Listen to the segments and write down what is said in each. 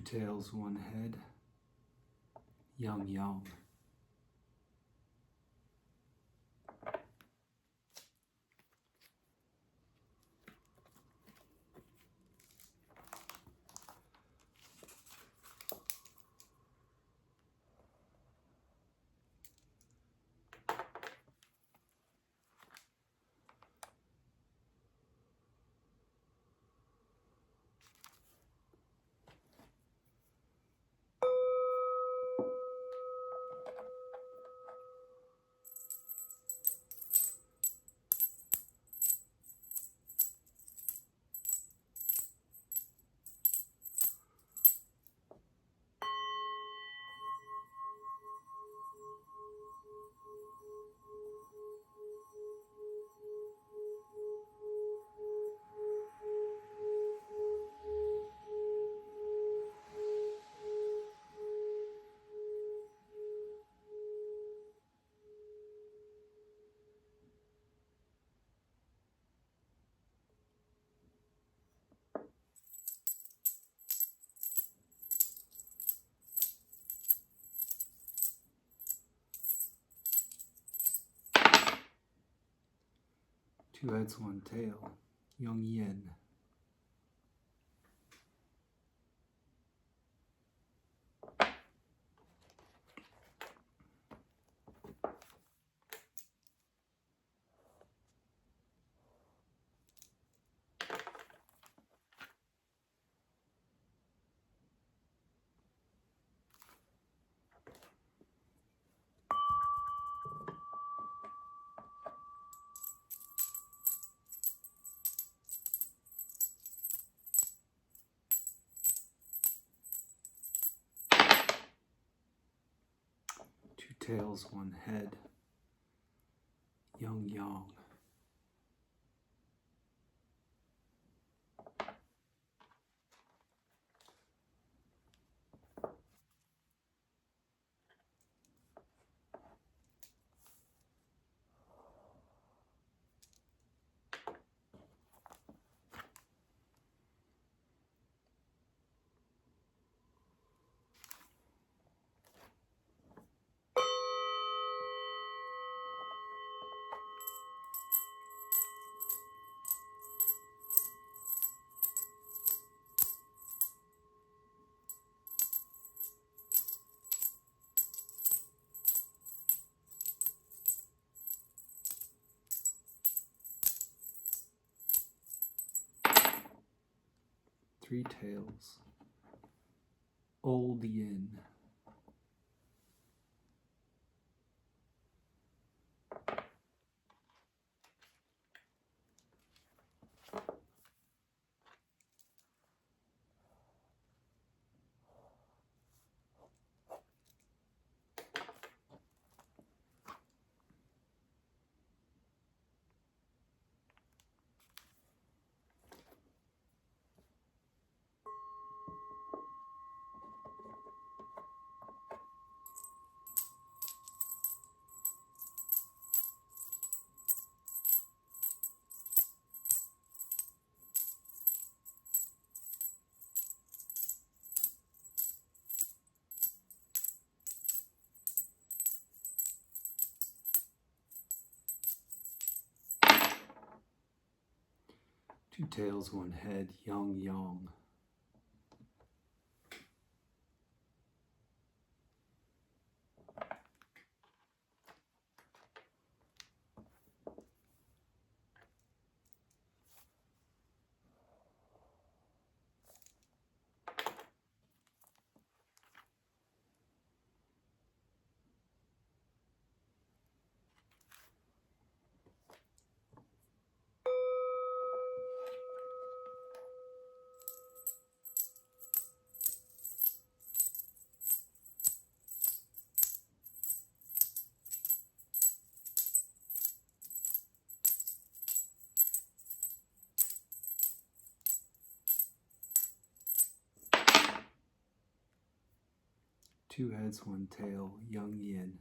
tails, one head, yang yang. Two heads, one tail, yang yin. Two tails, one head, yang yang. Three tails, old yin. Two tails, one head, yang yang. Two heads, one tail, yang yin.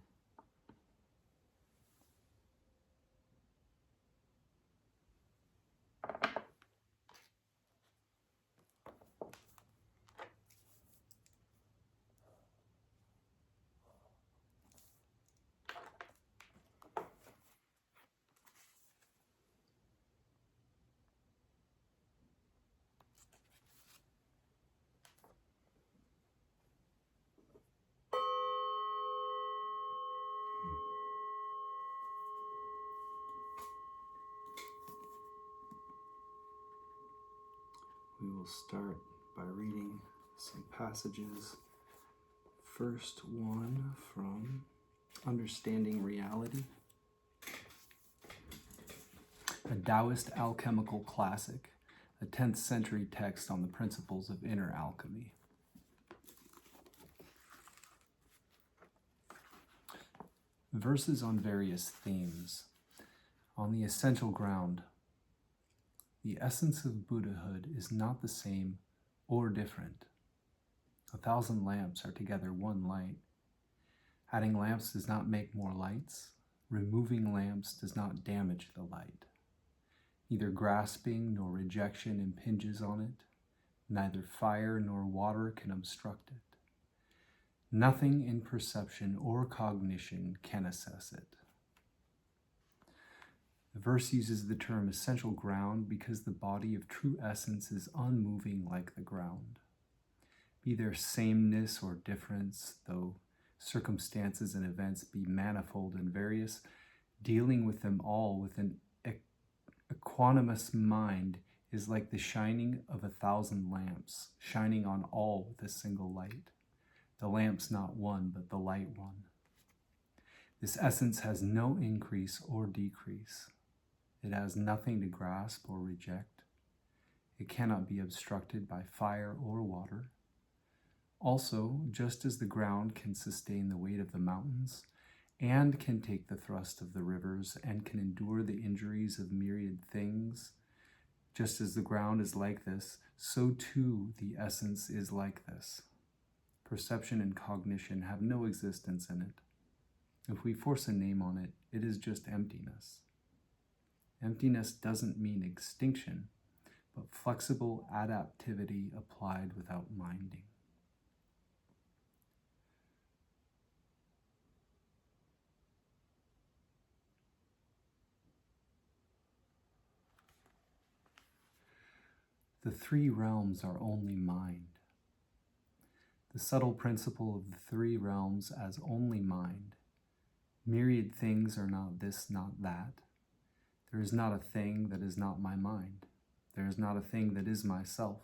We will start by reading some passages. First one from Understanding Reality, a Taoist alchemical classic, a 10th century text on the principles of inner alchemy. Verses on various themes. On the essential ground, the essence of Buddhahood is not the same or different. 1,000 lamps are together one light. Adding lamps does not make more lights. Removing lamps does not damage the light. Neither grasping nor rejection impinges on it. Neither fire nor water can obstruct it. Nothing in perception or cognition can assess it. The verse uses the term essential ground because the body of true essence is unmoving like the ground. Be there sameness or difference, though circumstances and events be manifold and various, dealing with them all with an equanimous mind is like the shining of 1,000 lamps, shining on all with a single light. The lamp's not one, but the light one. This essence has no increase or decrease. It has nothing to grasp or reject. It cannot be obstructed by fire or water. Also, just as the ground can sustain the weight of the mountains, and can take the thrust of the rivers, and can endure the injuries of myriad things, just as the ground is like this, so too the essence is like this. Perception and cognition have no existence in it. If we force a name on it, it is just emptiness. Emptiness doesn't mean extinction, but flexible adaptivity applied without minding. The three realms are only mind. The subtle principle of the three realms as only mind. Myriad things are not this, not that. There is not a thing that is not my mind. There is not a thing that is myself.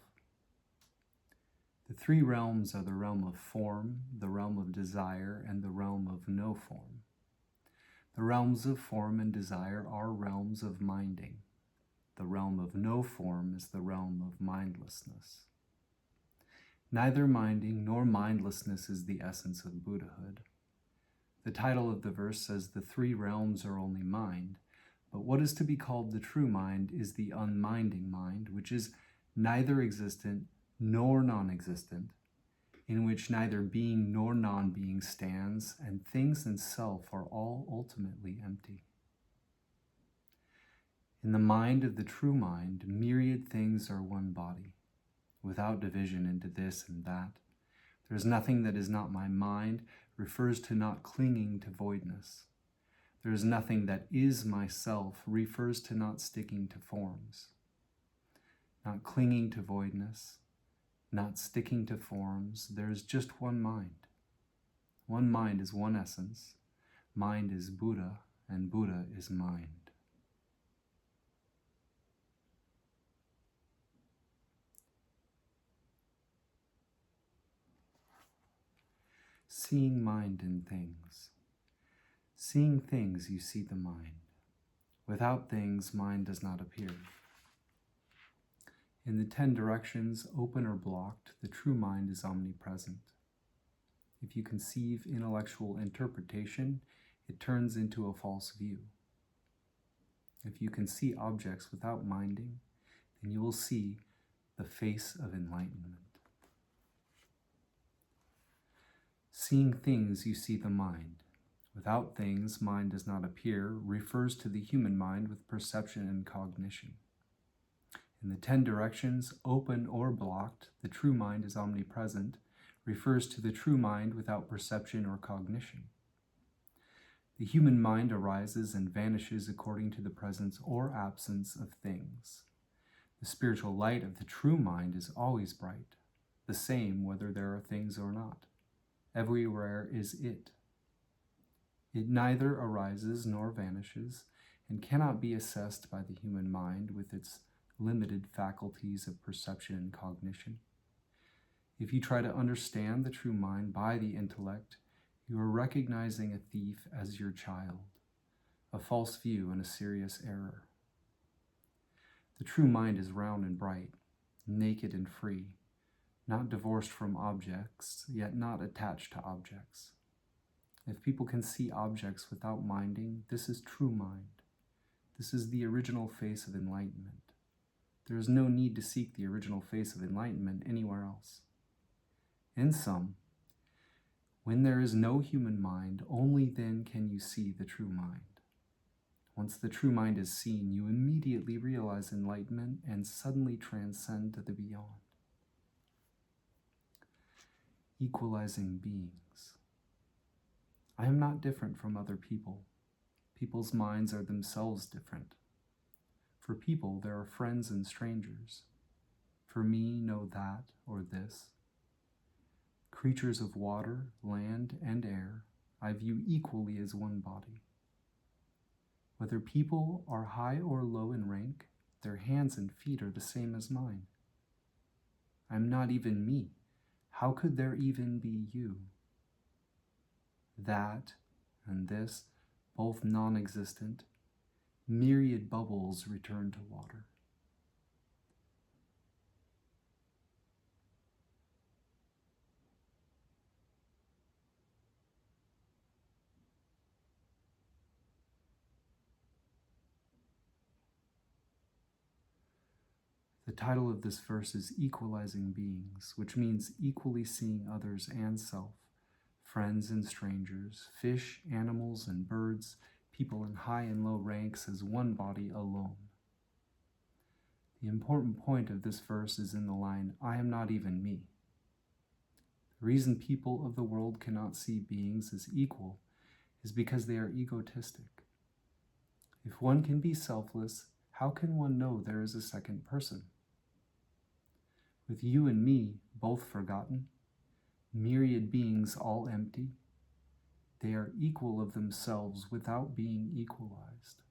The three realms are the realm of form, the realm of desire, and the realm of no form. The realms of form and desire are realms of minding. The realm of no form is the realm of mindlessness. Neither minding nor mindlessness is the essence of Buddhahood. The title of the verse says the three realms are only mind, but what is to be called the true mind is the unminding mind, which is neither existent nor non-existent, in which neither being nor non-being stands, and things and self are all ultimately empty. In the mind of the true mind, myriad things are one body, without division into this and that. There is nothing that is not my mind, refers to not clinging to voidness. There is nothing that is myself, refers to not sticking to forms. Not clinging to voidness, not sticking to forms, there is just one mind. One mind is one essence. Mind is Buddha, and Buddha is mind. Seeing mind in things. Seeing things, you see the mind. Without things, mind does not appear. In the 10 directions, open or blocked, the true mind is omnipresent. If you conceive intellectual interpretation, it turns into a false view. If you can see objects without minding, then you will see the face of enlightenment. Seeing things, you see the mind. Without things, mind does not appear, refers to the human mind with perception and cognition. In the 10 directions, open or blocked, the true mind is omnipresent, refers to the true mind without perception or cognition. The human mind arises and vanishes according to the presence or absence of things. The spiritual light of the true mind is always bright, the same whether there are things or not. Everywhere is it. It neither arises nor vanishes, and cannot be assessed by the human mind with its limited faculties of perception and cognition. If you try to understand the true mind by the intellect, you are recognizing a thief as your child, a false view and a serious error. The true mind is round and bright, naked and free, not divorced from objects, yet not attached to objects. If people can see objects without minding, this is true mind. This is the original face of enlightenment. There is no need to seek the original face of enlightenment anywhere else. In sum, when there is no human mind, only then can you see the true mind. Once the true mind is seen, you immediately realize enlightenment and suddenly transcend to the beyond. Equalizing beings. I am not different from other people. People's minds are themselves different. For people, there are friends and strangers. For me, know that or this. Creatures of water, land, and air, I view equally as one body. Whether people are high or low in rank, their hands and feet are the same as mine. I am not even me. How could there even be you? That and this, both non-existent, myriad bubbles return to water. The title of this verse is Equalizing Beings, which means equally seeing others and self, friends and strangers, fish, animals, and birds, people in high and low ranks as one body alone. The important point of this verse is in the line, I am not even me. The reason people of the world cannot see beings as equal is because they are egotistic. If one can be selfless, how can one know there is a second person? With you and me both forgotten, myriad beings all empty, they are equal of themselves without being equalized.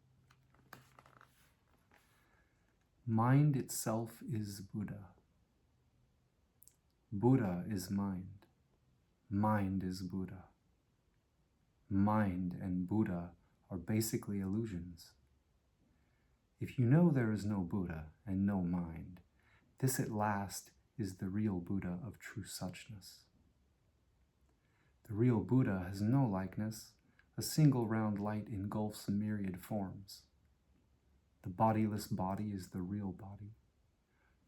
Mind itself is Buddha. Buddha is mind. Mind is Buddha. Mind and Buddha are basically illusions. If you know there is no Buddha and no mind, this at last is the real Buddha of true suchness. The real Buddha has no likeness. A single round light engulfs a myriad forms. The bodiless body is the real body.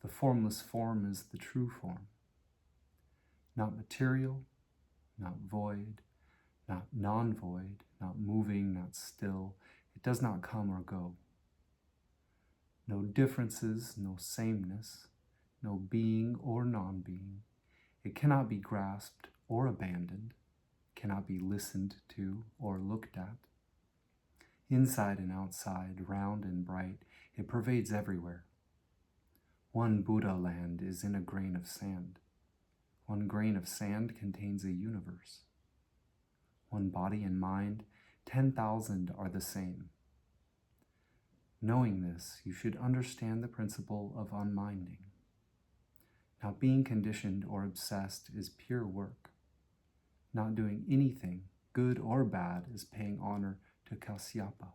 The formless form is the true form. Not material, not void, not non-void, not moving, not still. It does not come or go. No differences, no sameness, no being or non-being. It cannot be grasped or abandoned, cannot be listened to or looked at. Inside and outside, round and bright, it pervades everywhere. One Buddha land is in a grain of sand. One grain of sand contains a universe. One body and mind, 10,000 are the same. Knowing this, you should understand the principle of unminding. Not being conditioned or obsessed is pure work. Not doing anything, good or bad, is paying honor to Kasyapa.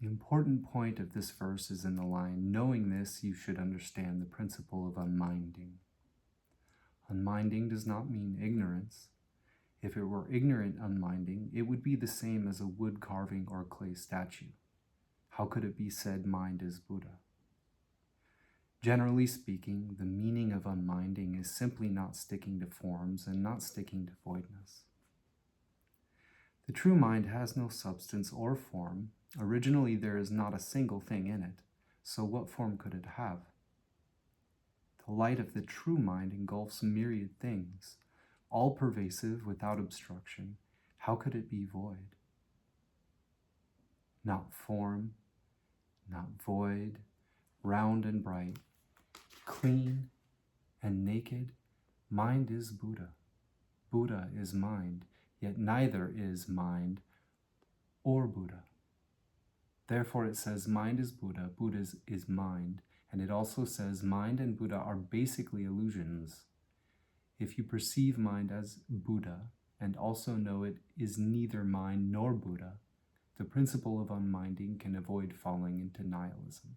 The important point of this verse is in the line, knowing this, you should understand the principle of unminding. Unminding does not mean ignorance. If it were ignorant unminding, it would be the same as a wood carving or clay statue. How could it be said mind is Buddha? Generally speaking, the meaning of unminding is simply not sticking to forms and not sticking to voidness. The true mind has no substance or form. Originally, there is not a single thing in it, so what form could it have? The light of the true mind engulfs myriad things, all pervasive without obstruction. How could it be void? Not form, not void, round and bright, clean and naked, mind is Buddha. Buddha is mind, yet neither is mind or Buddha. Therefore it says mind is Buddha, Buddha is mind, and it also says mind and Buddha are basically illusions. If you perceive mind as Buddha and also know it is neither mind nor Buddha, the principle of unminding can avoid falling into nihilism.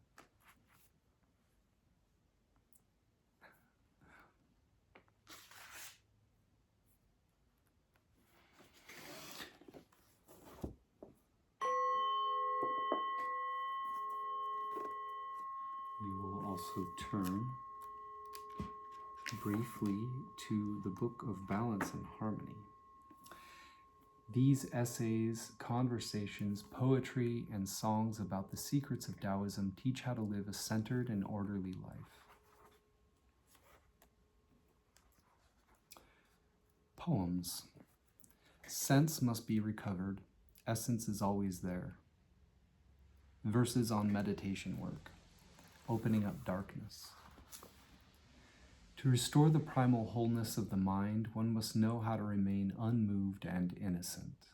We will also turn briefly to the Book of Balance and Harmony. These essays, conversations, poetry, and songs about the secrets of Taoism teach how to live a centered and orderly life. Poems. Sense must be recovered. Essence is always there. Verses on meditation work. Opening up darkness. To restore the primal wholeness of the mind, one must know how to remain unmoved and innocent,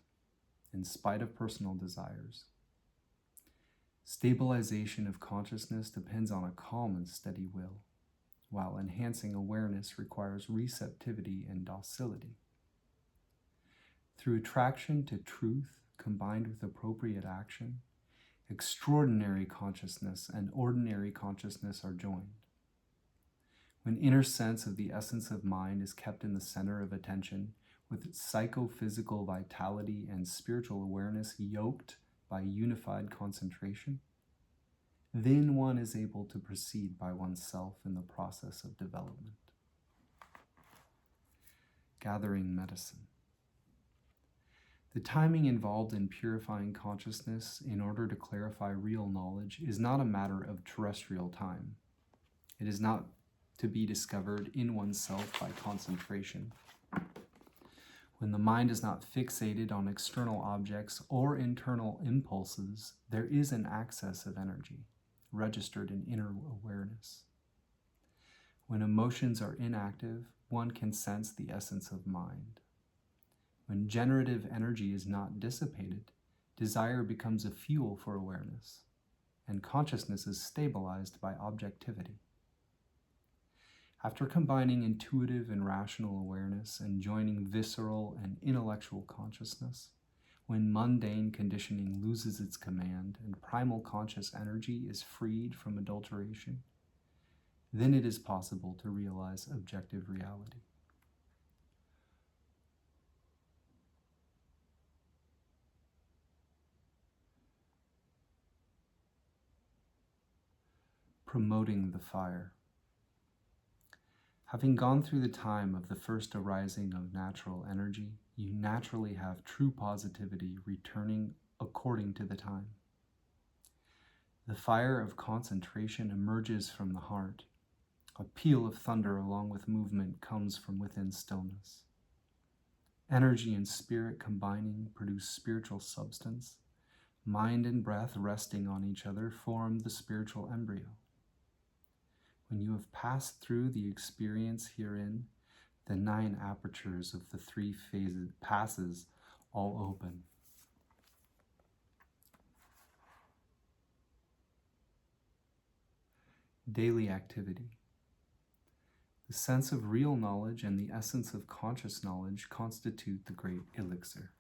in spite of personal desires. Stabilization of consciousness depends on a calm and steady will, while enhancing awareness requires receptivity and docility. Through attraction to truth combined with appropriate action, extraordinary consciousness and ordinary consciousness are joined. When inner sense of the essence of mind is kept in the center of attention, with psychophysical vitality and spiritual awareness yoked by unified concentration, then one is able to proceed by oneself in the process of development. Gathering medicine. The timing involved in purifying consciousness in order to clarify real knowledge is not a matter of terrestrial time. It is not to be discovered in oneself by concentration. When the mind is not fixated on external objects or internal impulses, there is an access of energy, registered in inner awareness. When emotions are inactive, one can sense the essence of mind. When generative energy is not dissipated, desire becomes a fuel for awareness, and consciousness is stabilized by objectivity. After combining intuitive and rational awareness and joining visceral and intellectual consciousness, when mundane conditioning loses its command and primal conscious energy is freed from adulteration, then it is possible to realize objective reality. Promoting the fire. Having gone through the time of the first arising of natural energy, you naturally have true positivity returning according to the time. The fire of concentration emerges from the heart. A peal of thunder along with movement comes from within stillness. Energy and spirit combining produce spiritual substance. Mind and breath resting on each other form the spiritual embryo. When you have passed through the experience herein, the 9 apertures of the 3 passes all open. Daily activity. The sense of real knowledge and the essence of conscious knowledge constitute the great elixir.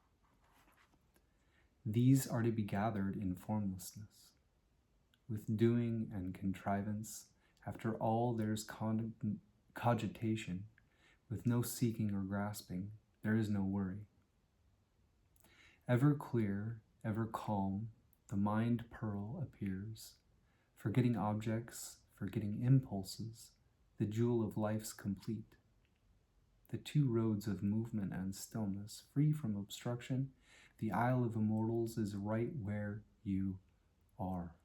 These are to be gathered in formlessness. With doing and contrivance, after all there's cogitation, with no seeking or grasping, there is no worry. Ever clear, ever calm, the mind pearl appears, forgetting objects, forgetting impulses, the jewel of life's complete. The 2 roads of movement and stillness, free from obstruction, the Isle of Immortals is right where you are.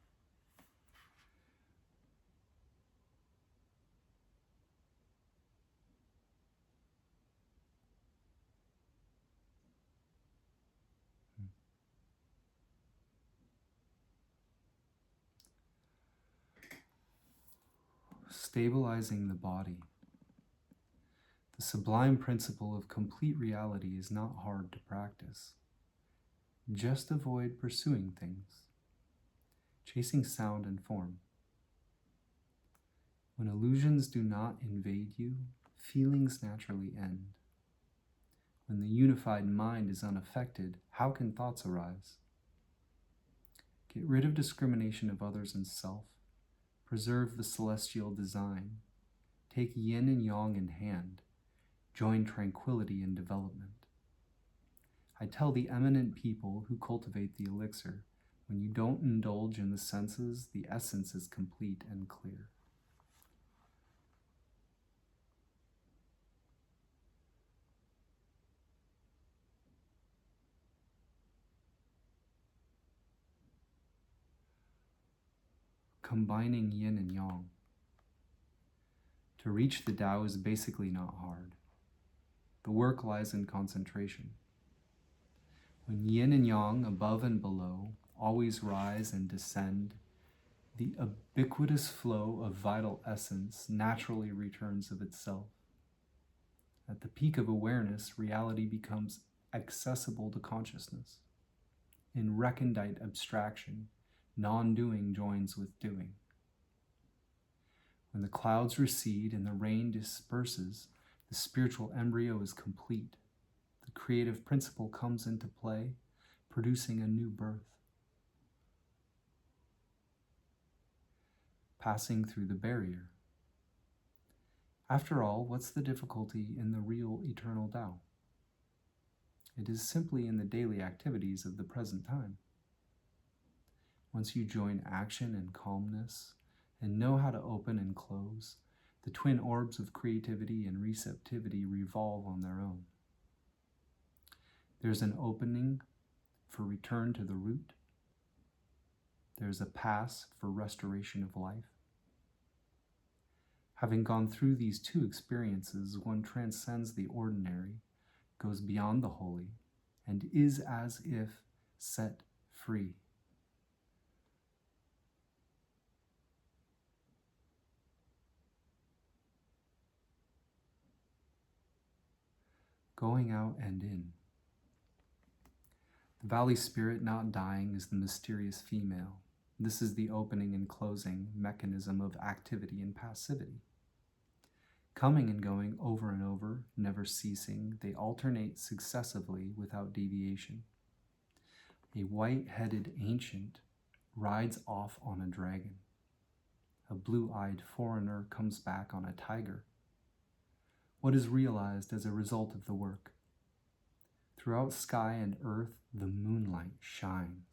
Stabilizing the body. The sublime principle of complete reality is not hard to practice. Just avoid pursuing things. chasing sound and form. When illusions do not invade you, feelings naturally end. When the unified mind is unaffected, how can thoughts arise? Get rid of discrimination of others and self. Preserve the celestial design. Take yin and yang in hand. Join tranquility and development. I tell the eminent people who cultivate the elixir, when you don't indulge in the senses, the essence is complete and clear. Combining yin and yang. To reach the Tao is basically not hard. The work lies in concentration. When yin and yang, above and below, always rise and descend, the ubiquitous flow of vital essence naturally returns of itself. At the peak of awareness, reality becomes accessible to consciousness. In recondite abstraction, non-doing joins with doing. When the clouds recede and the rain disperses, the spiritual embryo is complete. The creative principle comes into play, producing a new birth. Passing through the barrier. After all, what's the difficulty in the real eternal Tao? It is simply in the daily activities of the present time. Once you join action and calmness and know how to open and close, the twin orbs of creativity and receptivity revolve on their own. There's an opening for return to the root. There's a pass for restoration of life. Having gone through these two experiences, one transcends the ordinary, goes beyond the holy, and is as if set free. Going out and in. The valley spirit not dying is the mysterious female. This is the opening and closing mechanism of activity and passivity. Coming and going over and over, never ceasing, they alternate successively without deviation. A white-headed ancient rides off on a dragon. A blue-eyed foreigner comes back on a tiger. What is realized as a result of the work? Throughout sky and earth, the moonlight shines.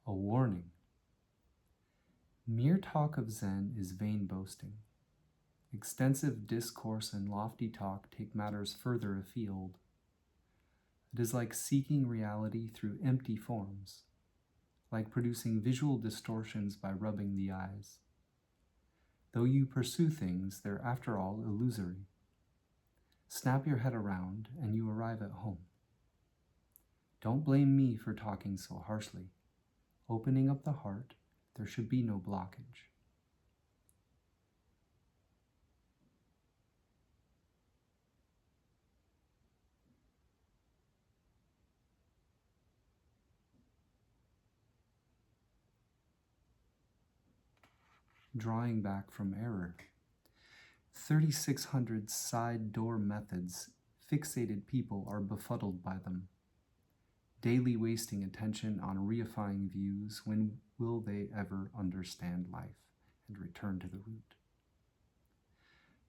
A warning. Mere talk of Zen is vain boasting. Extensive discourse and lofty talk take matters further afield. It is like seeking reality through empty forms, like producing visual distortions by rubbing the eyes. Though you pursue things, they're after all illusory. Snap your head around and you arrive at home. Don't blame me for talking so harshly. Opening up the heart, there should be no blockage. Drawing back from error. 3,600 side door methods, fixated people are befuddled by them. Daily wasting attention on reifying views, when will they ever understand life and return to the root?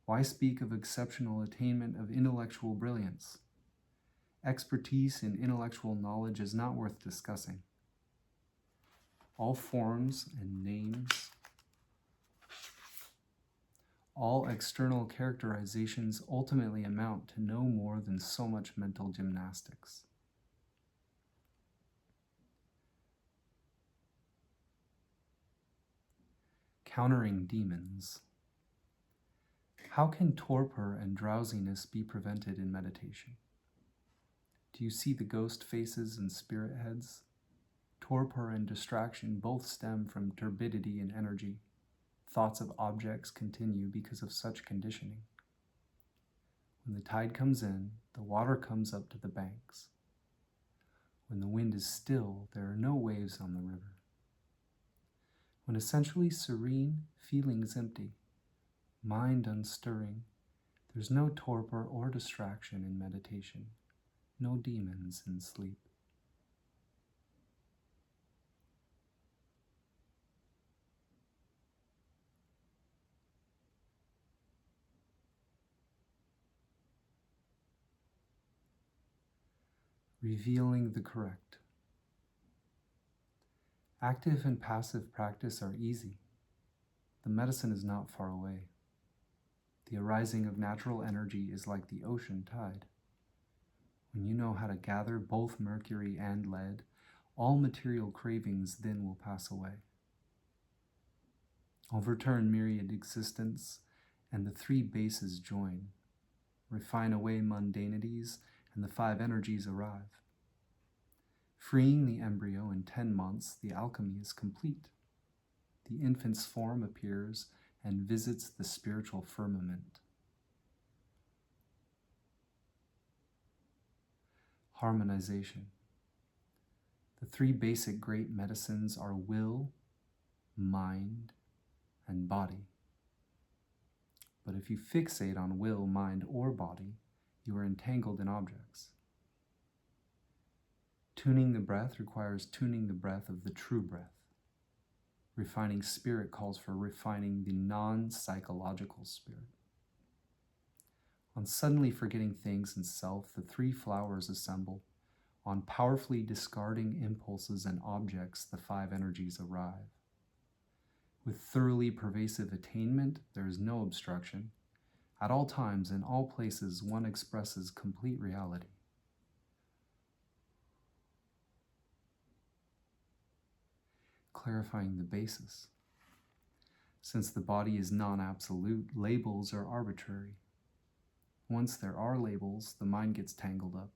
Why speak of exceptional attainment of intellectual brilliance? Expertise in intellectual knowledge is not worth discussing. All forms and names, all external characterizations ultimately amount to no more than so much mental gymnastics. Countering demons. How can torpor and drowsiness be prevented in meditation? Do you see the ghost faces and spirit heads? Torpor and distraction both stem from turbidity and energy. Thoughts of objects continue because of such conditioning. When the tide comes in, the water comes up to the banks. When the wind is still, there are no waves on the river. When essentially serene, feelings empty, mind unstirring, there's no torpor or distraction in meditation, no demons in sleep. Revealing the correct. Active and passive practice are easy. The medicine is not far away. The arising of natural energy is like the ocean tide. When you know how to gather both mercury and lead, all material cravings then will pass away. Overturn myriad existence, and the three bases join. Refine away mundanities, and the five energies arrive. Freeing the embryo in 10 months, the alchemy is complete. The infant's form appears and visits the spiritual firmament. Harmonization. The three basic great medicines are will, mind, and body. But if you fixate on will, mind, or body, you are entangled in objects. Tuning the breath requires tuning the breath of the true breath. Refining spirit calls for refining the non-psychological spirit. On suddenly forgetting things in self, the three flowers assemble. On powerfully discarding impulses and objects, the five energies arrive. With thoroughly pervasive attainment, there is no obstruction. At all times, in all places, one expresses complete reality. Clarifying the basis. Since the body is non-absolute, labels are arbitrary. Once there are labels, the mind gets tangled up.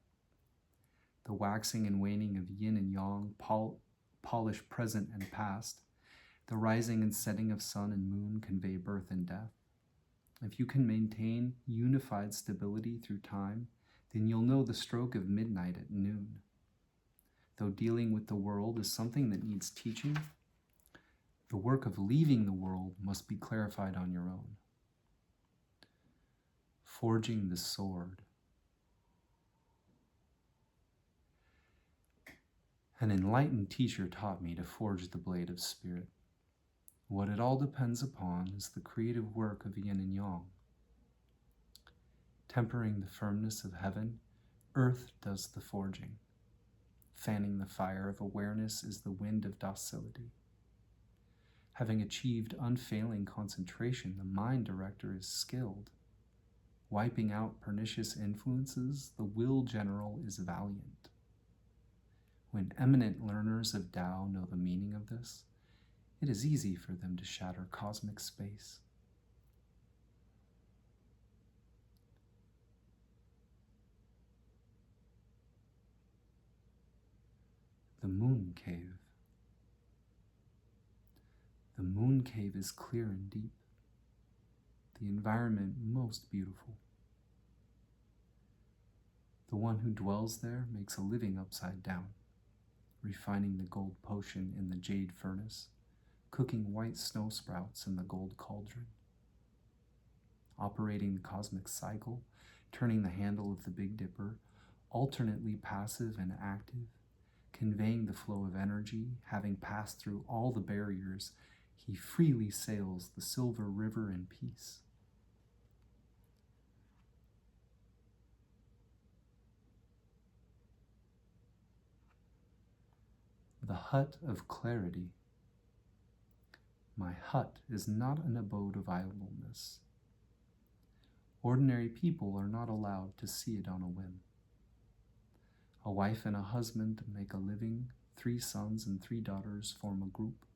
The waxing and waning of yin and yang polish present and past. The rising and setting of sun and moon convey birth and death. If you can maintain unified stability through time, then you'll know the stroke of midnight at noon. Though dealing with the world is something that needs teaching, the work of leaving the world must be clarified on your own. Forging the sword. An enlightened teacher taught me to forge the blade of spirit. What it all depends upon is the creative work of yin and yang. Tempering the firmness of heaven, earth does the forging. Fanning the fire of awareness is the wind of docility. Having achieved unfailing concentration, the mind director is skilled. Wiping out pernicious influences, the will general is valiant. When eminent learners of Tao know the meaning of this, it is easy for them to shatter cosmic space. The moon cave. The moon cave is clear and deep, the environment most beautiful. The one who dwells there makes a living upside down, refining the gold potion in the jade furnace, cooking white snow sprouts in the gold cauldron, operating the cosmic cycle, turning the handle of the Big Dipper, alternately passive and active, conveying the flow of energy, having passed through all the barriers, he freely sails the silver river in peace. The hut of clarity. My hut is not an abode of idleness. Ordinary people are not allowed to see it on a whim. A wife and a husband make a living, 3 sons and 3 daughters form a group.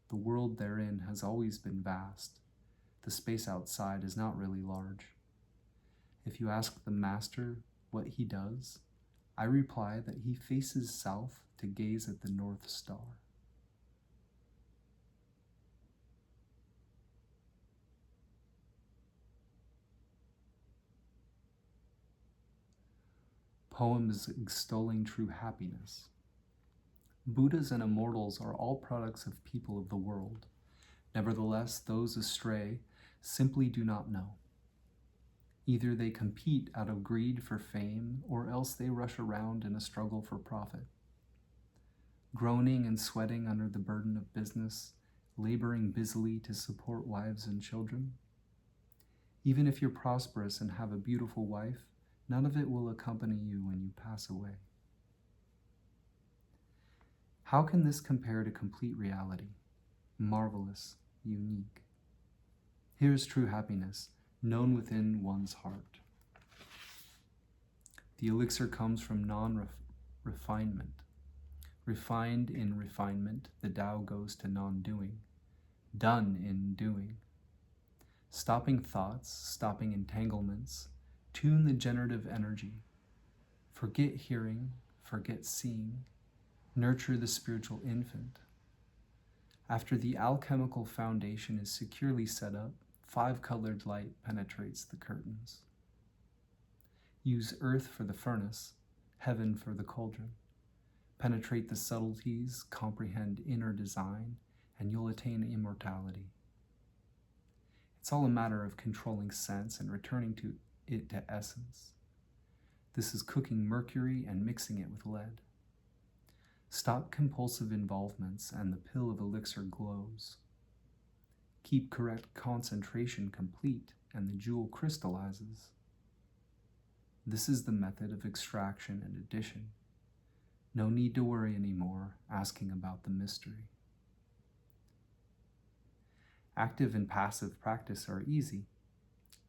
The world therein has always been vast. The space outside is not really large. If you ask the master what he does, I reply that he faces south to gaze at the North Star. poems extolling true happiness. Buddhas and immortals are all products of people of the world. Nevertheless, those astray simply do not know. Either they compete out of greed for fame, or else they rush around in a struggle for profit. Groaning and sweating under the burden of business, laboring busily to support wives and children. Even if you're prosperous and have a beautiful wife, none of it will accompany you when you pass away. How can this compare to complete reality? Marvelous, unique. Here's true happiness, known within one's heart. The elixir comes from non-refinement. Refined in refinement, the Tao goes to non-doing. Done in doing. Stopping thoughts, stopping entanglements, tune the generative energy. Forget hearing, forget seeing, nurture the spiritual infant. After the alchemical foundation is securely set up, 5-colored light penetrates the curtains. Use earth for the furnace, heaven for the cauldron. Penetrate the subtleties, comprehend inner design, and you'll attain immortality. It's all a matter of controlling sense and returning to it to essence. This is cooking mercury and mixing it with lead. Stop compulsive involvements and the pill of elixir glows. Keep correct concentration complete and the jewel crystallizes. This is the method of extraction and addition. No need to worry anymore asking about the mystery. Active and passive practice are easy.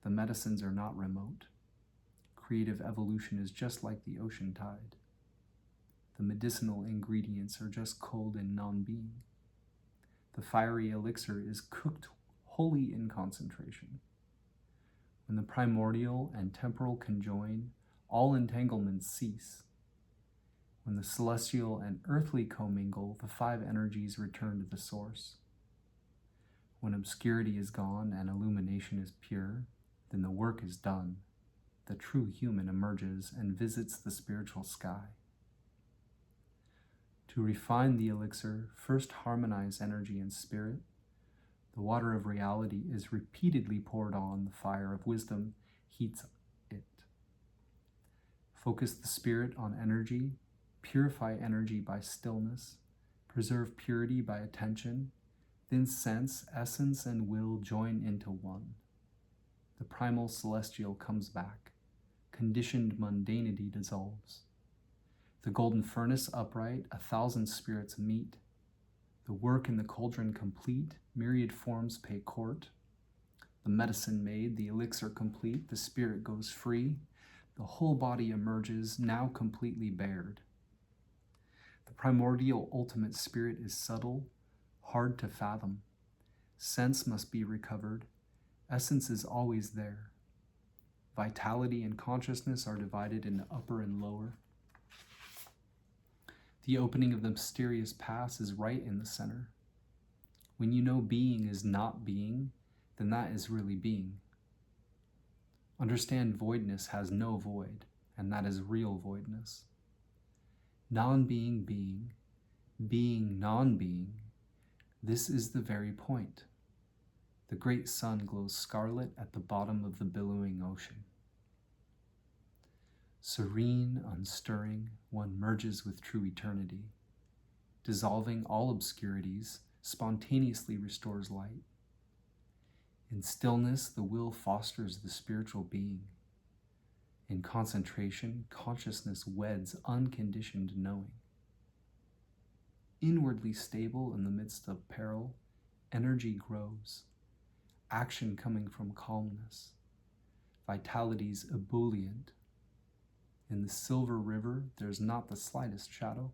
The medicines are not remote. Creative evolution is just like the ocean tide. The medicinal ingredients are just cold and non-being. The fiery elixir is cooked wholly in concentration. When the primordial and temporal conjoin, all entanglements cease. When the celestial and earthly commingle, the 5 energies return to the source. When obscurity is gone and illumination is pure, then the work is done. The true human emerges and visits the spiritual sky. To refine the elixir, first harmonize energy and spirit. The water of reality is repeatedly poured on, the fire of wisdom heats it. Focus the spirit on energy, purify energy by stillness, preserve purity by attention, then sense, essence, and will join into one. The primal celestial comes back. Conditioned mundanity dissolves. The golden furnace upright, 1,000 spirits meet. The work in the cauldron complete, myriad forms pay court. The medicine made, the elixir complete, the spirit goes free. The whole body emerges, now completely bared. The primordial ultimate spirit is subtle, hard to fathom. Sense must be recovered. Essence is always there. Vitality and consciousness are divided into upper and lower. The opening of the mysterious pass is right in the center. When you know being is not being, then that is really being. Understand voidness has no void, and that is real voidness. Non-being being, being non-being, this is the very point. The great sun glows scarlet at the bottom of the billowing ocean. Serene, unstirring, one merges with true eternity. Dissolving all obscurities, spontaneously restores light. In stillness, the will fosters the spiritual being. In concentration, consciousness weds unconditioned knowing. Inwardly stable in the midst of peril, energy grows. Action coming from calmness. Vitality's ebullient. In the silver river, there's not the slightest shadow.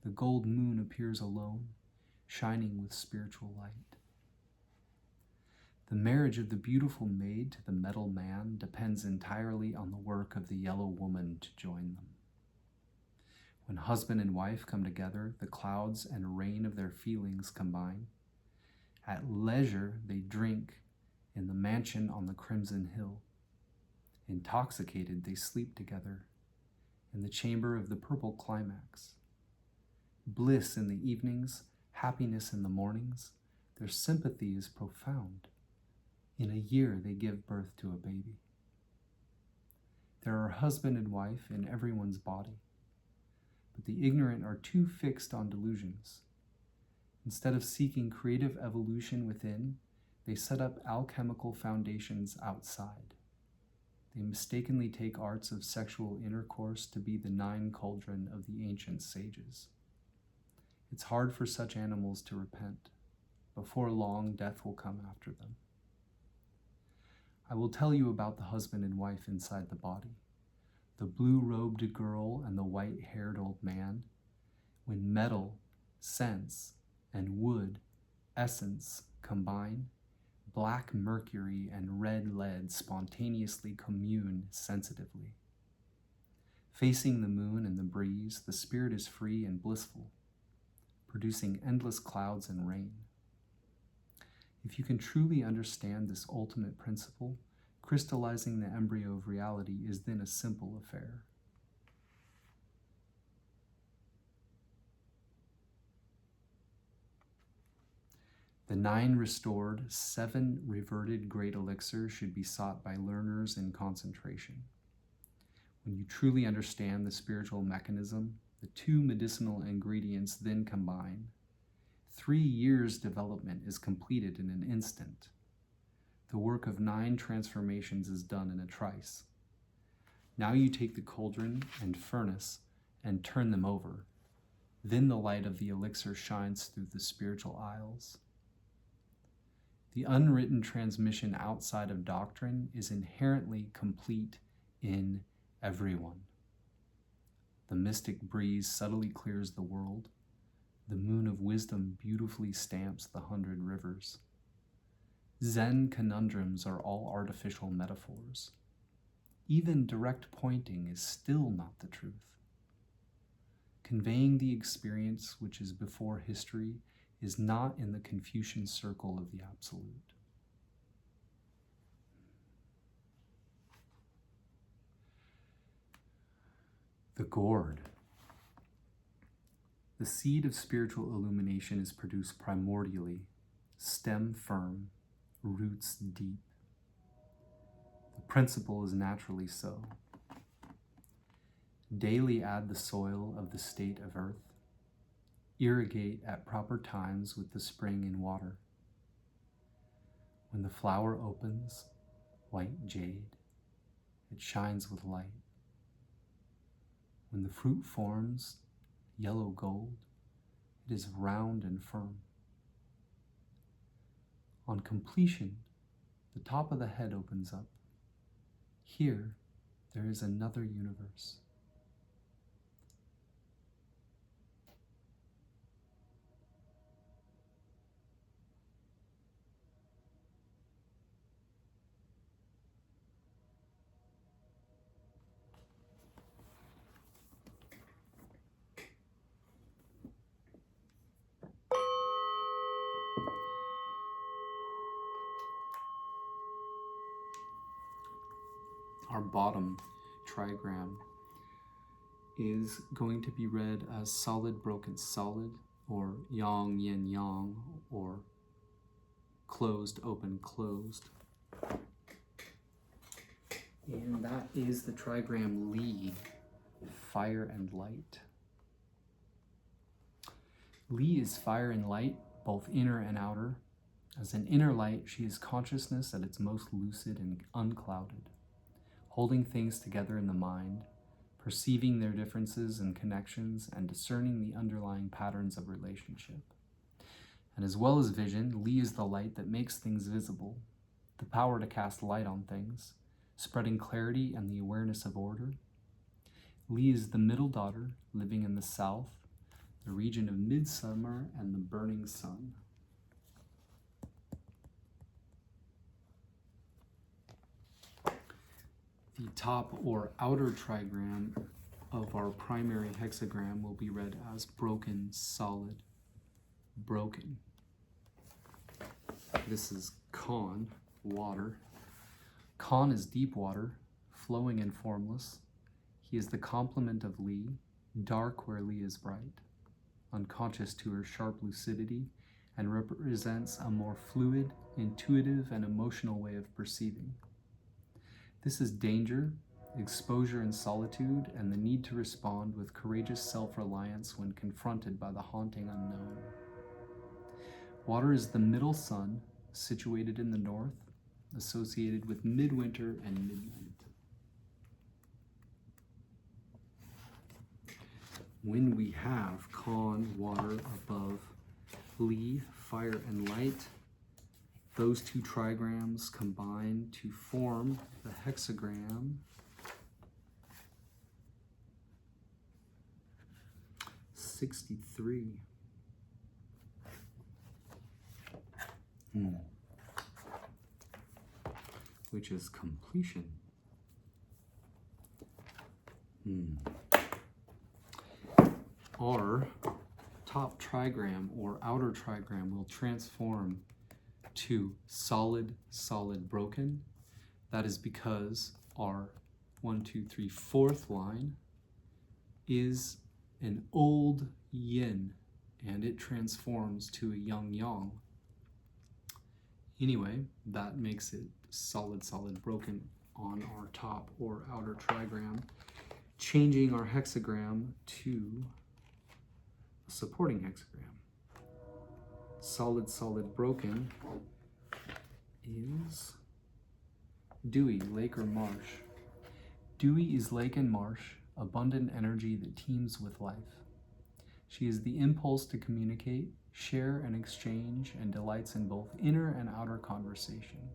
The gold moon appears alone, shining with spiritual light. The marriage of the beautiful maid to the metal man depends entirely on the work of the yellow woman to join them. When husband and wife come together, the clouds and rain of their feelings combine. At leisure, they drink in the mansion on the crimson hill. Intoxicated, they sleep together. in the chamber of the purple climax. Bliss in the evenings, happiness in the mornings, their sympathy is profound. In a year, they give birth to a baby. There are husband and wife in everyone's body, but the ignorant are too fixed on delusions. Instead of seeking creative evolution within, they set up alchemical foundations outside. They mistakenly take arts of sexual intercourse to be the 9 cauldron of the ancient sages. It's hard for such animals to repent. Before long, death will come after them. I will tell you about the husband and wife inside the body, the blue-robed girl and the white-haired old man. When metal, sense, and wood, essence, combine, black mercury and red lead spontaneously commune sensitively. Facing the moon and the breeze, the spirit is free and blissful, producing endless clouds and rain. If you can truly understand this ultimate principle, crystallizing the embryo of reality is then a simple affair. The 9 restored, 7 reverted great elixirs should be sought by learners in concentration. When you truly understand the spiritual mechanism, the 2 medicinal ingredients then combine. 3 years' development is completed in an instant. The work of 9 transformations is done in a trice. Now you take the cauldron and furnace and turn them over. Then the light of the elixir shines through the spiritual aisles. The unwritten transmission outside of doctrine is inherently complete in everyone. The mystic breeze subtly clears the world. The moon of wisdom beautifully stamps the 100 rivers. Zen conundrums are all artificial metaphors. Even direct pointing is still not the truth. Conveying the experience which is before history is not in the Confucian circle of the absolute. The gourd. The seed of spiritual illumination is produced primordially, stem firm, roots deep. The principle is naturally so. Daily add the soil of the state of earth. Irrigate at proper times with the spring in water. When the flower opens, white jade, it shines with light. When the fruit forms, yellow gold, it is round and firm. On completion, the top of the head opens up. Here, there is another universe. Our bottom trigram is going to be read as solid, broken, solid, or yang, yin, yang, or closed, open, closed. And that is the trigram Li, fire and light. Li is fire and light, both inner and outer. As an inner light, she is consciousness at its most lucid and unclouded, holding things together in the mind, perceiving their differences and connections, and discerning the underlying patterns of relationship. And as well as vision, Li is the light that makes things visible, the power to cast light on things, spreading clarity and the awareness of order. Li is the middle daughter, living in the south, the region of midsummer and the burning sun. The top or outer trigram of our primary hexagram will be read as broken, solid, broken. This is Kan, water. Kan is deep water, flowing and formless. He is the complement of Li, dark where Li is bright, unconscious to her sharp lucidity, and represents a more fluid, intuitive, and emotional way of perceiving. This is danger, exposure and solitude, and the need to respond with courageous self-reliance when confronted by the haunting unknown. Water is the middle sun, situated in the north, associated with midwinter and midnight. When we have Con, water, above Li, fire and light, those two trigrams combine to form the hexagram. '63. Which is completion. Our top trigram or outer trigram will transform to solid, solid, broken. That is because our 1, 2, 3, 4th line is an old yin, and it transforms to a yang yang. Anyway, that makes it solid, solid, broken on our top or outer trigram, changing our hexagram to a supporting hexagram. Solid, solid, broken is dewy, lake or marsh. Dewy is lake and marsh, abundant energy that teems with life. She is the impulse to communicate, share and exchange, and delights in both inner and outer conversation.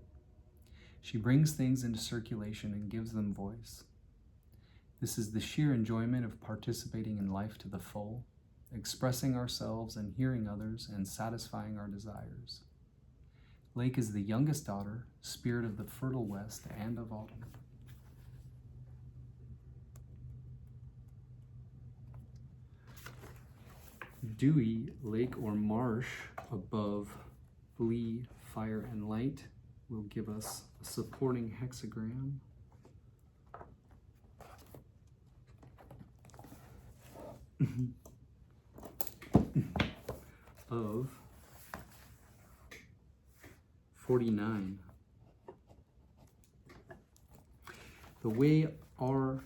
She brings things into circulation and gives them voice. This is the sheer enjoyment of participating in life to the full, expressing ourselves and hearing others and satisfying our desires. Lake is the youngest daughter, spirit of the fertile west and of autumn. Dewy, lake or marsh above Li, fire and light will give us a supporting hexagram. Of 49. The way our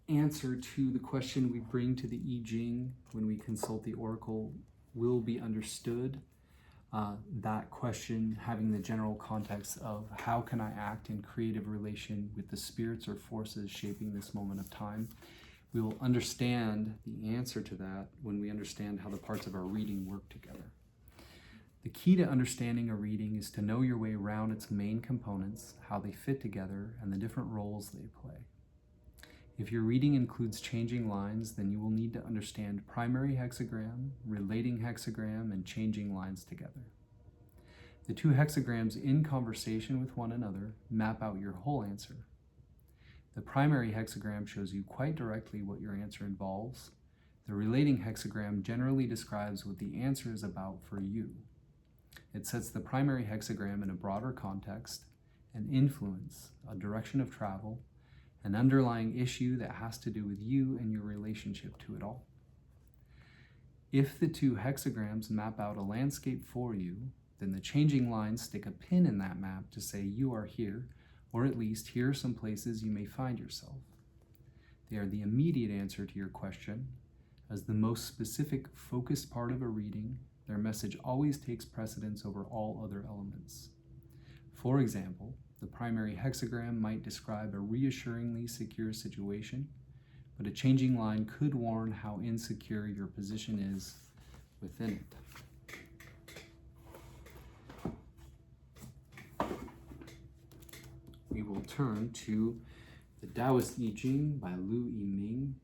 answer to the question we bring to the I Ching when we consult the oracle will be understood. That question having the general context of how can I act in creative relation with the spirits or forces shaping this moment of time. We will understand the answer to that when we understand how the parts of our reading work together. The key to understanding a reading is to know your way around its main components, how they fit together, and the different roles they play. If your reading includes changing lines, then you will need to understand primary hexagram, relating hexagram, and changing lines together. The two hexagrams in conversation with one another map out your whole answer. The primary hexagram shows you quite directly what your answer involves. The relating hexagram generally describes what the answer is about for you. It sets the primary hexagram in a broader context, an influence, a direction of travel, an underlying issue that has to do with you and your relationship to it all. If the two hexagrams map out a landscape for you, then the changing lines stick a pin in that map to say you are here, or at least here are some places you may find yourself. They are the immediate answer to your question. As the most specific, focused part of a reading, their message always takes precedence over all other elements. For example, the primary hexagram might describe a reassuringly secure situation, but a changing line could warn how insecure your position is within it. We will turn to the Taoist I Ching by I-ming,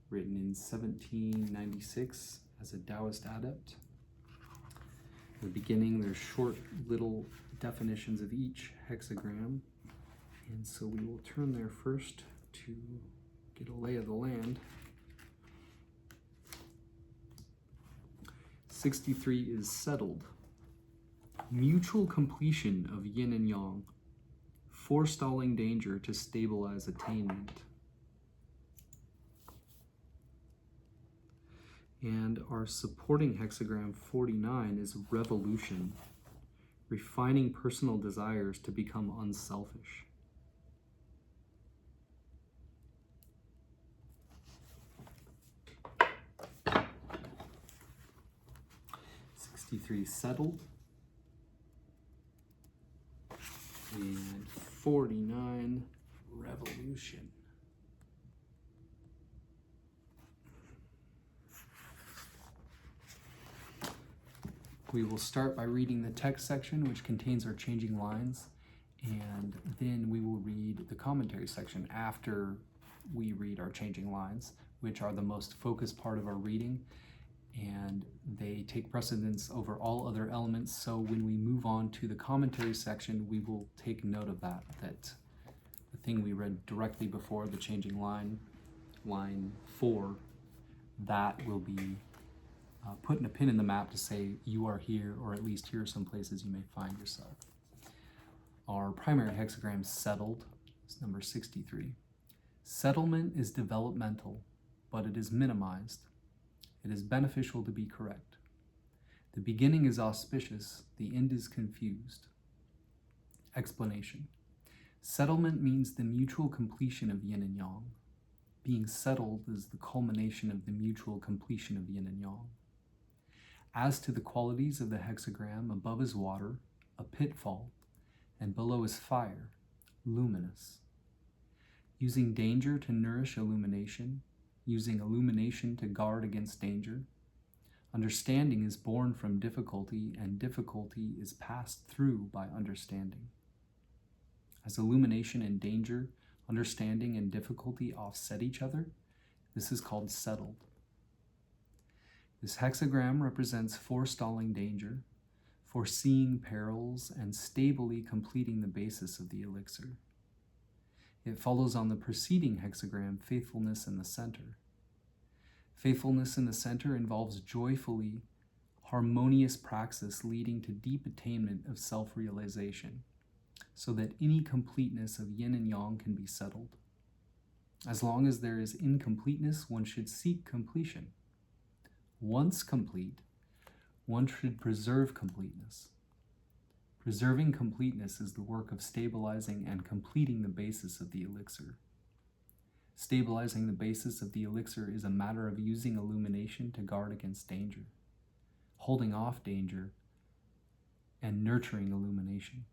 written in 1796 as a Taoist adept. In the beginning, there's short little definitions of each hexagram, and so we will turn there first to get a lay of the land. 63 is settled. Mutual completion of yin and yang, forestalling danger to stabilize attainment. And our supporting hexagram 49 is revolution, refining personal desires to become unselfish. Settled, and 49 revolution. We will start by reading the text section, which contains our changing lines, and then we will read the commentary section after we read our changing lines, which are the most focused part of our reading, and they take precedence over all other elements. So when we move on to the commentary section, we will take note of that the thing we read directly before the changing line, line 4, that will be putting a pin in the map to say you are here, or at least here are some places you may find yourself. Our primary hexagram settled is number 63. Settlement is developmental, but it is minimized. It is beneficial to be correct. The beginning is auspicious, the end is confused. Explanation. Settlement means the mutual completion of yin and yang. Being settled is the culmination of the mutual completion of yin and yang. As to the qualities of the hexagram, above is water, a pitfall, and below is fire, luminous. Using danger to nourish illumination, using illumination to guard against danger. Understanding is born from difficulty, and difficulty is passed through by understanding. As illumination and danger, understanding and difficulty offset each other, this is called settled. This hexagram represents forestalling danger, foreseeing perils, and stably completing the basis of the elixir. It follows on the preceding hexagram, faithfulness in the center. Faithfulness in the center involves joyfully harmonious praxis leading to deep attainment of self-realization, so that any completeness of yin and yang can be settled. As long as there is incompleteness, one should seek completion. Once complete, one should preserve completeness. Preserving completeness is the work of stabilizing and completing the basis of the elixir. Stabilizing the basis of the elixir is a matter of using illumination to guard against danger, holding off danger, and nurturing illumination.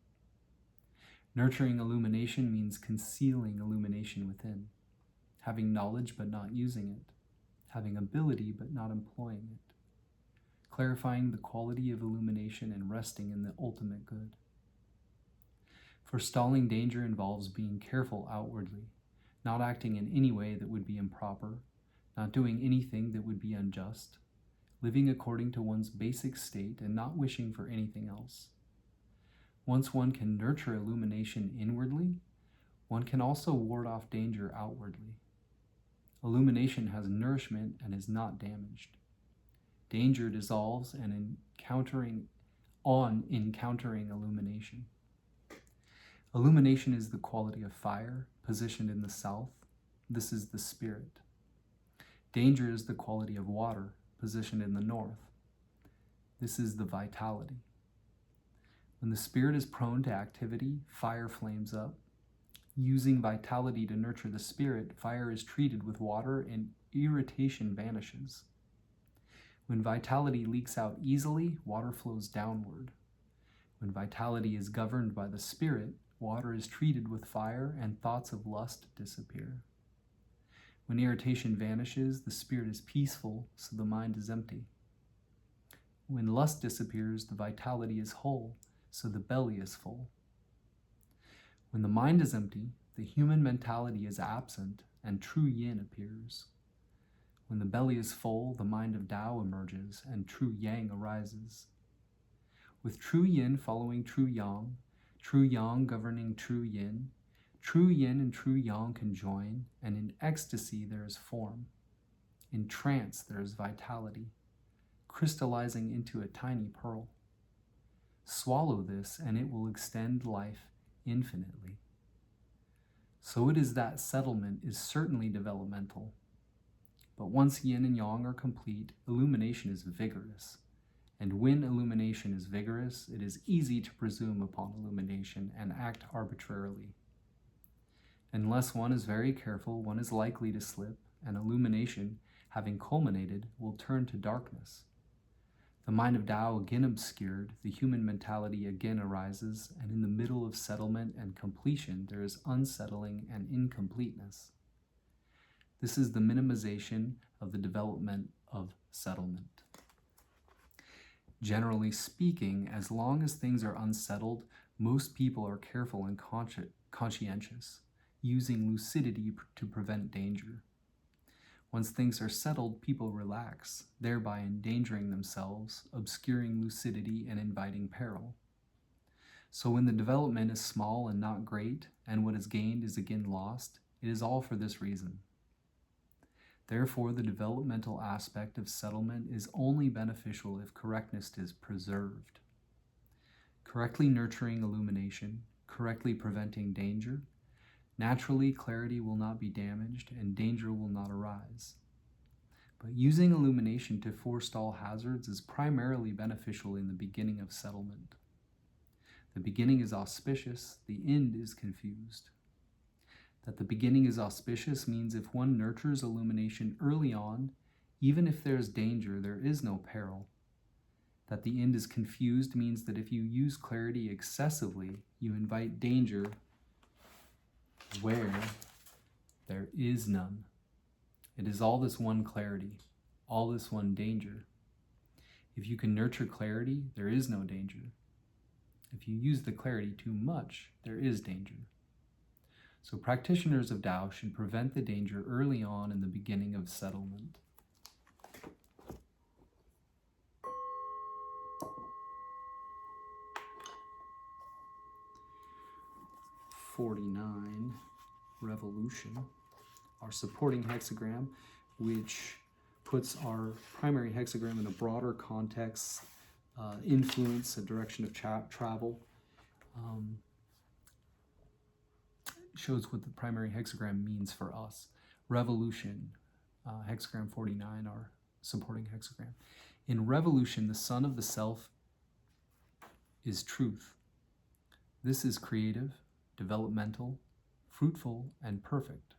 Nurturing illumination means concealing illumination within, having knowledge but not using it, having ability but not employing it, clarifying the quality of illumination and resting in the ultimate good. Forestalling danger involves being careful outwardly, not acting in any way that would be improper, not doing anything that would be unjust, living according to one's basic state and not wishing for anything else. Once one can nurture illumination inwardly, one can also ward off danger outwardly. Illumination has nourishment and is not damaged. Danger dissolves and encountering illumination. Illumination is the quality of fire, positioned in the south. This is the spirit. Danger is the quality of water, positioned in the north. This is the vitality. When the spirit is prone to activity, fire flames up. Using vitality to nurture the spirit, fire is treated with water and irritation vanishes. When vitality leaks out easily, water flows downward. When vitality is governed by the spirit, water is treated with fire and thoughts of lust disappear. When irritation vanishes, the spirit is peaceful, so the mind is empty. When lust disappears, the vitality is whole, so the belly is full. When the mind is empty, the human mentality is absent and true yin appears. When the belly is full, the mind of Tao emerges and true yang arises. With true yin following true yang governing true yin and true yang can join, and in ecstasy there is form. In trance there is vitality, crystallizing into a tiny pearl. Swallow this and it will extend life infinitely. So it is that settlement is certainly developmental, But once yin and yang are complete, illumination is vigorous. And when illumination is vigorous, it is easy to presume upon illumination and act arbitrarily. Unless one is very careful, one is likely to slip, and illumination, having culminated, will turn to darkness. The mind of Tao again obscured, the human mentality again arises, and in the middle of settlement and completion, there is unsettling and incompleteness. This is the minimization of the development of settlement. Generally speaking, as long as things are unsettled, most people are careful and conscientious, using lucidity to prevent danger. Once things are settled, people relax, thereby endangering themselves, obscuring lucidity, and inviting peril. So when the development is small and not great, and what is gained is again lost, it is all for this reason. Therefore, the developmental aspect of settlement is only beneficial if correctness is preserved. Correctly nurturing illumination, correctly preventing danger, naturally clarity will not be damaged and danger will not arise. But using illumination to forestall hazards is primarily beneficial in the beginning of settlement. The beginning is auspicious, the end is confused. That the beginning is auspicious means if one nurtures illumination early on, even if there is danger, there is no peril. That the end is confused means that if you use clarity excessively, you invite danger where there is none. It is all this one clarity, all this one danger. If you can nurture clarity, there is no danger. If you use the clarity too much, there is danger. So practitioners of Tao should prevent the danger early on in the beginning of settlement. (49) Revolution, our supporting hexagram, which puts our primary hexagram in a broader context, influence, a direction of travel. Shows what the primary hexagram means for us. Revolution, hexagram 49, our supporting hexagram. In revolution, the sun of the self is truth. This is creative, developmental, fruitful, and perfect.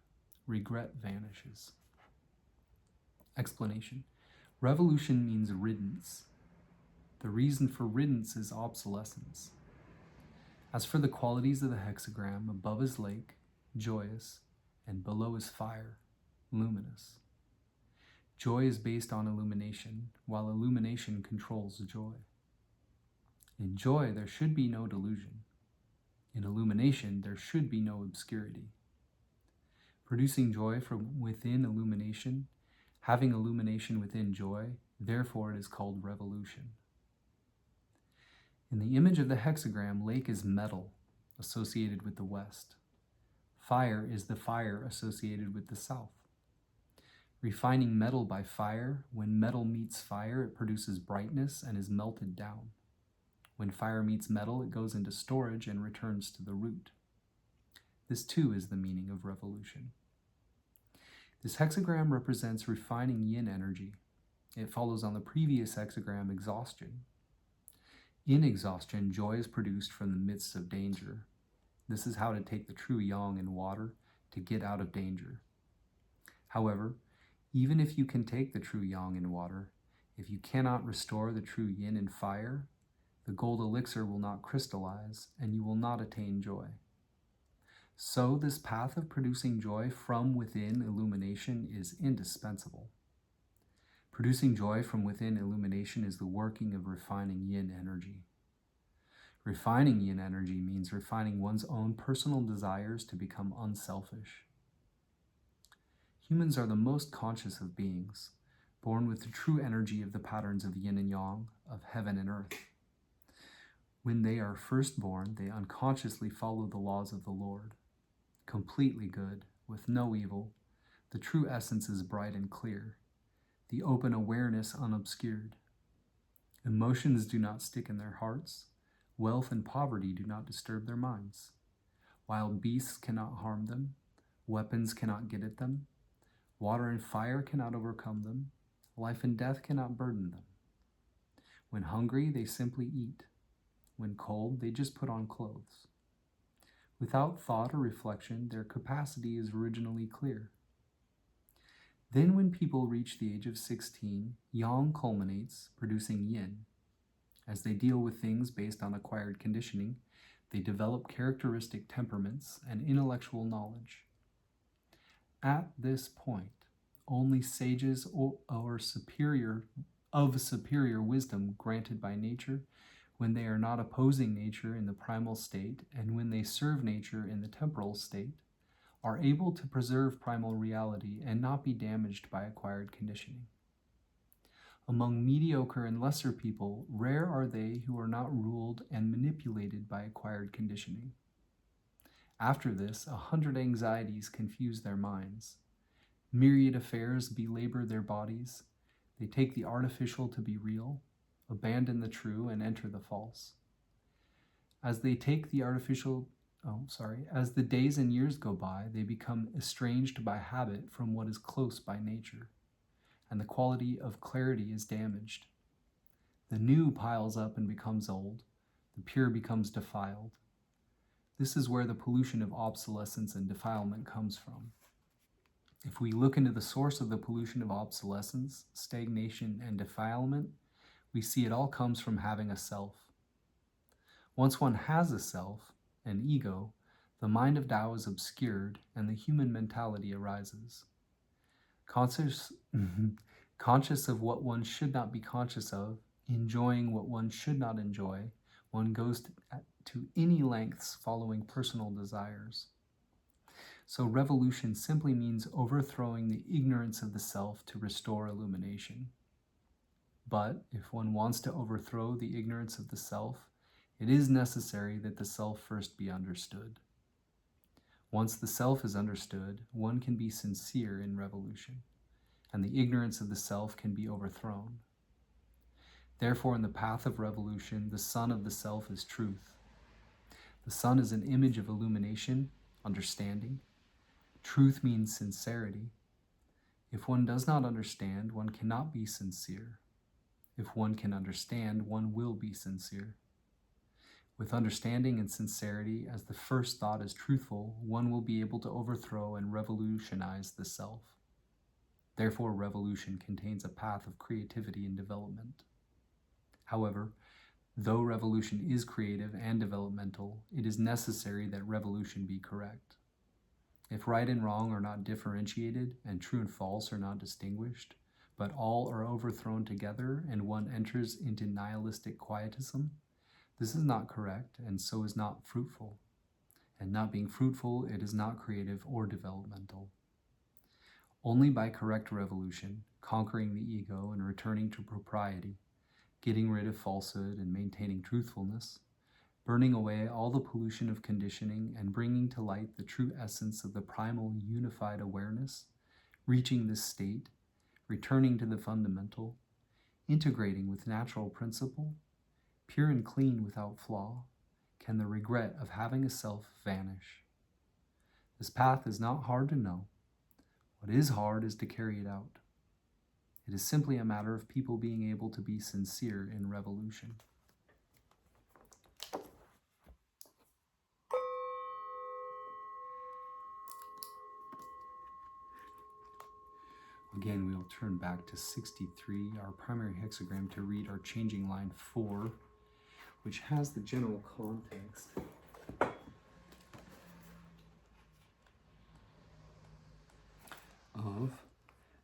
Regret vanishes. Explanation. Revolution means riddance. The reason for riddance is obsolescence. As for the qualities of the hexagram, above is lake, joyous, and below is fire, luminous. Joy is based on illumination, while illumination controls joy. In joy, there should be no delusion. In illumination, there should be no obscurity. Producing joy from within illumination, having illumination within joy, therefore it is called revolution. In the image of the hexagram, lake is metal, associated with the west. Fire is the fire associated with the south. Refining metal by fire, when metal meets fire, it produces brightness and is melted down. When fire meets metal, it goes into storage and returns to the root. This too is the meaning of revolution. This hexagram represents refining yin energy. It follows on the previous hexagram, exhaustion. In exhaustion, joy is produced from the midst of danger. This is how to take the true yang in water to get out of danger. However, even if you can take the true yang in water, if you cannot restore the true yin in fire, the gold elixir will not crystallize and you will not attain joy. So this path of producing joy from within illumination is indispensable. Producing joy from within illumination is the working of refining yin energy. Refining yin energy means refining one's own personal desires to become unselfish. Humans are the most conscious of beings, born with the true energy of the patterns of yin and yang, of heaven and earth. When they are first born, they unconsciously follow the laws of the Lord. Completely good, with no evil, the true essence is bright and clear, the open awareness unobscured. Emotions do not stick in their hearts. Wealth and poverty do not disturb their minds. Wild beasts cannot harm them. Weapons cannot get at them. Water and fire cannot overcome them. Life and death cannot burden them. When hungry, they simply eat. When cold, they just put on clothes. Without thought or reflection, their capacity is originally clear. Then when people reach the age of 16, yang culminates, producing yin. As they deal with things based on acquired conditioning, they develop characteristic temperaments and intellectual knowledge. At this point, only sages or superior wisdom granted by nature, when they are not opposing nature in the primal state and when they serve nature in the temporal state, are able to preserve primal reality and not be damaged by acquired conditioning. Among mediocre and lesser people, rare are they who are not ruled and manipulated by acquired conditioning. After this, 100 anxieties confuse their minds. Myriad affairs belabor their bodies. They take the artificial to be real, abandon the true, and enter the false. As the days and years go by, they become estranged by habit from what is close by nature, and the quality of clarity is damaged. The new piles up and becomes old. The pure becomes defiled. This is where the pollution of obsolescence and defilement comes from. If we look into the source of the pollution of obsolescence, stagnation, and defilement, we see it all comes from having a self. Once one has a self, an ego, the mind of Tao is obscured and the human mentality arises. Conscious of what one should not be conscious of, enjoying what one should not enjoy, one goes to any lengths following personal desires. So revolution simply means overthrowing the ignorance of the self to restore illumination. But if one wants to overthrow the ignorance of the self, it is necessary that the self first be understood. Once the self is understood, one can be sincere in revolution, and the ignorance of the self can be overthrown. Therefore, in the path of revolution, the sun of the self is truth. The sun is an image of illumination, understanding. Truth means sincerity. If one does not understand, one cannot be sincere. If one can understand, one will be sincere. With understanding and sincerity as the first thought is truthful, one will be able to overthrow and revolutionize the self. Therefore, revolution contains a path of creativity and development. However, though revolution is creative and developmental, it is necessary that revolution be correct. If right and wrong are not differentiated and true and false are not distinguished, but all are overthrown together and one enters into nihilistic quietism, this is not correct and so is not fruitful. And not being fruitful, it is not creative or developmental. Only by correct revolution, conquering the ego and returning to propriety, getting rid of falsehood and maintaining truthfulness, burning away all the pollution of conditioning and bringing to light the true essence of the primal unified awareness, reaching this state, returning to the fundamental, integrating with natural principle, pure and clean without flaw, can the regret of having a self vanish. This path is not hard to know. What is hard is to carry it out. It is simply a matter of people being able to be sincere in revolution. Again, we'll turn back to 63, our primary hexagram, to read our changing line 4, which has the general context of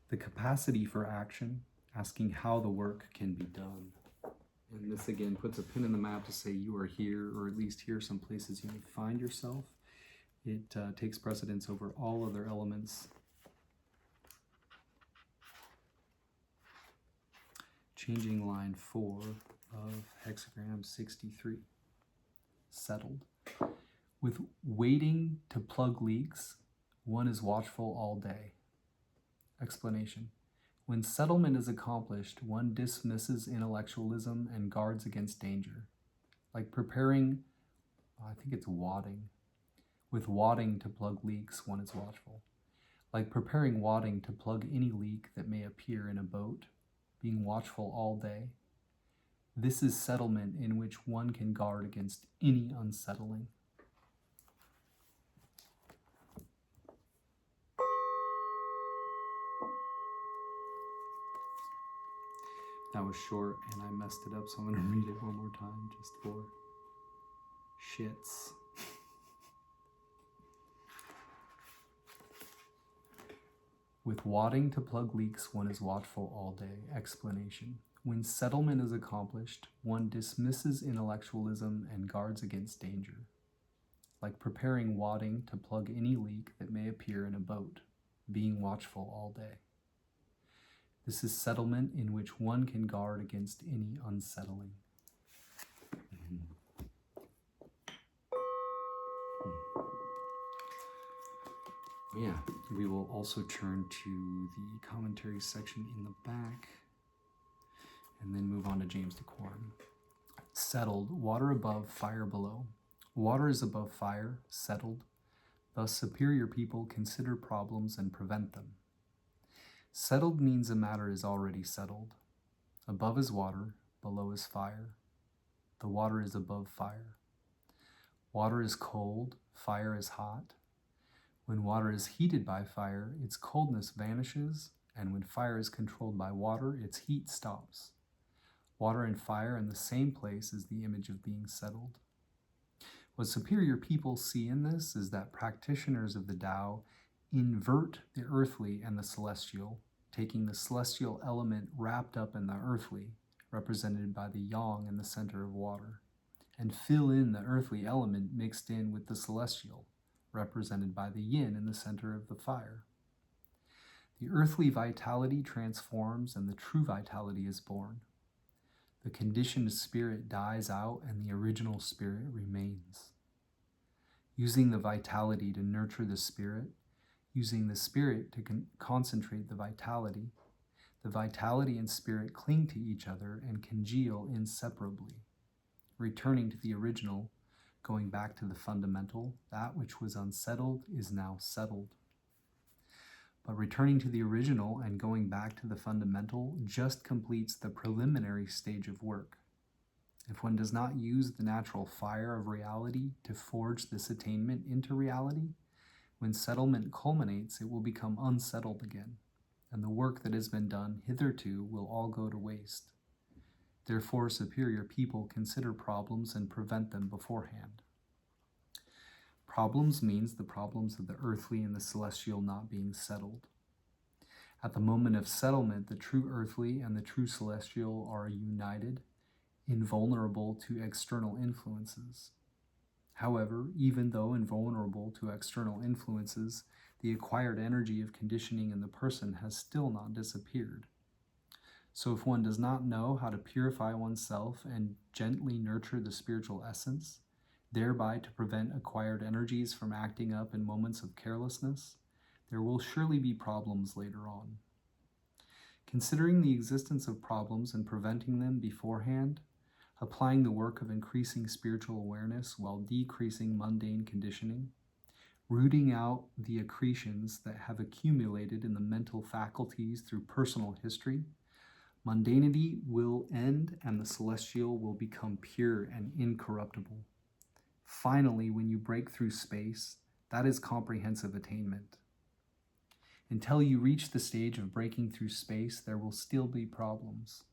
the capacity for action, asking how the work can be done. And this again puts a pin in the map to say you are here, or at least here are some places you may find yourself. It takes precedence over all other elements. Changing line 4 of hexagram 63. Settled. With waiting to plug leaks, one is watchful all day. Explanation. When settlement is accomplished, one dismisses intellectualism and guards against danger. Like preparing, I think it's wadding. With wadding to plug leaks, one is watchful. like preparing wadding to plug any leak that may appear in a boat, being watchful all day. This is settlement in which one can guard against any unsettling. That was short and I messed it up, so I'm going to read it one more time just for shits. With wadding to plug leaks, one is watchful all day. Explanation. When settlement is accomplished, one dismisses intellectualism and guards against danger, like preparing wadding to plug any leak that may appear in a boat, being watchful all day. This is settlement in which one can guard against any unsettling. Yeah, we will also turn to the commentary section in the back and then move on to James Dekorne. Settled, water above, fire below. Water is above fire, settled. Thus, superior people consider problems and prevent them. Settled means a matter is already settled. Above is water, below is fire. The water is above fire. Water is cold, fire is hot. When water is heated by fire, its coldness vanishes, and when fire is controlled by water, its heat stops. Water and fire in the same place is the image of being settled. What superior people see in this is that practitioners of the Tao invert the earthly and the celestial, taking the celestial element wrapped up in the earthly, represented by the yang in the center of water, and fill in the earthly element mixed in with the celestial, represented by the yin in the center of the fire. The earthly vitality transforms and the true vitality is born. The conditioned spirit dies out and the original spirit remains. Using the vitality to nurture the spirit, using the spirit to concentrate the vitality and spirit cling to each other and congeal inseparably. Returning to the original, going back to the fundamental, that which was unsettled is now settled. But returning to the original and going back to the fundamental just completes the preliminary stage of work. If one does not use the natural fire of reality to forge this attainment into reality, when settlement culminates, it will become unsettled again, and the work that has been done hitherto will all go to waste. Therefore, superior people consider problems and prevent them beforehand. Problems means the problems of the earthly and the celestial not being settled. At the moment of settlement, the true earthly and the true celestial are united, invulnerable to external influences. However, even though invulnerable to external influences, the acquired energy of conditioning in the person has still not disappeared. So if one does not know how to purify oneself and gently nurture the spiritual essence, thereby to prevent acquired energies from acting up in moments of carelessness, there will surely be problems later on. Considering the existence of problems and preventing them beforehand, applying the work of increasing spiritual awareness while decreasing mundane conditioning, rooting out the accretions that have accumulated in the mental faculties through personal history, mundanity will end and the celestial will become pure and incorruptible. Finally, when you break through space, that is comprehensive attainment. Until you reach the stage of breaking through space, there will still be problems.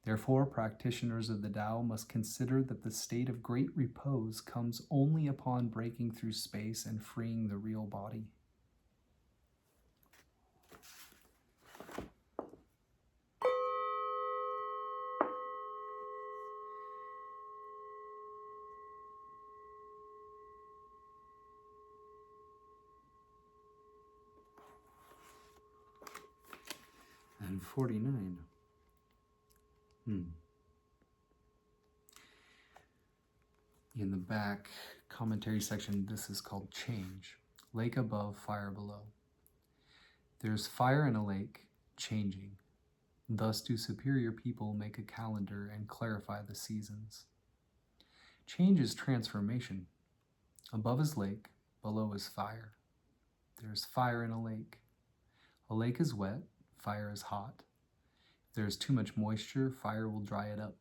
Therefore, practitioners of the Tao must consider that the state of great repose comes only upon breaking through space and freeing the real body. And 49. In the back commentary section, this is called change. Lake above, fire below. There's fire in a lake, changing. Thus do superior people make a calendar and clarify the seasons. Change is transformation. Above is lake, below is fire. There's fire in a lake. A lake is wet, fire is hot. If there is too much moisture, fire will dry it up.